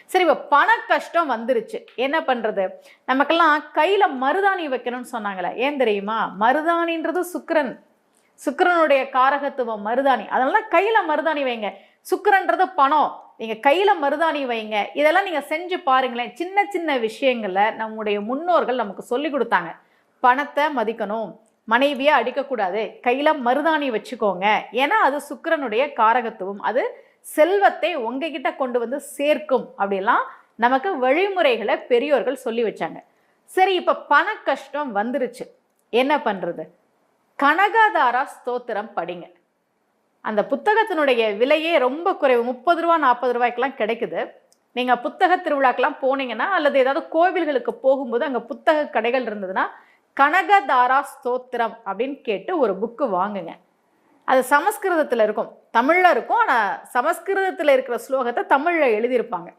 சரி, இப்போ பண கஷ்டம் வந்துருச்சு, என்ன பண்றது? நமக்கெல்லாம் கையில மருதாணி வைக்கணும்னு சொன்னாங்களே, ஏன் தெரியுமா? மருதாணின்றது சுக்கிரன், சுக்கிரனுடைய காரகத்துவம் மருதாணி. அதனால கையில மருதாணி வைங்க. சுக்கிரன்றது பணம், நீங்க கையில மருதாணி வைங்க. இதெல்லாம் நீங்க செஞ்சு பாருங்களேன். சின்ன சின்ன விஷயங்கள நம்முடைய முன்னோர்கள் நமக்கு சொல்லி கொடுத்தாங்க. பணத்தை மதிக்கணும், மனைவியை அடிக்கக்கூடாது, கையில மருதாணி வச்சுக்கோங்க. ஏன்னா அது சுக்கிரனுடைய காரகத்துவம், அது செல்வத்தை உங்ககிட்ட கொண்டு வந்து சேர்க்கும். அப்படிலாம் நமக்கு வழிமுறைகளை பெரியோர்கள் சொல்லி வச்சாங்க. சரி, இப்ப பண கஷ்டம் வந்துருச்சு, என்ன பண்றது? கனகதாரா ஸ்தோத்திரம் படிங்க. அந்த புத்தகத்தினுடைய விலையே ரொம்ப குறைவு, 30 ரூபா 40 ரூபாய்க்கெல்லாம் கிடைக்குது. நீங்க புத்தக திருவிழாக்கெல்லாம் போனீங்கன்னா, அல்லது ஏதாவது கோவில்களுக்கு போகும்போது அங்க புத்தக கடைகள் இருந்ததுன்னா, கனகதாரா ஸ்தோத்திரம் அப்படின்னு கேட்டு ஒரு புக்கு வாங்குங்க. அது சமஸ்கிருதத்தில் இருக்கும், தமிழில் இருக்கும். ஆனால் சமஸ்கிருதத்தில் இருக்கிற ஸ்லோகத்தை தமிழில் எழுதியிருப்பாங்க.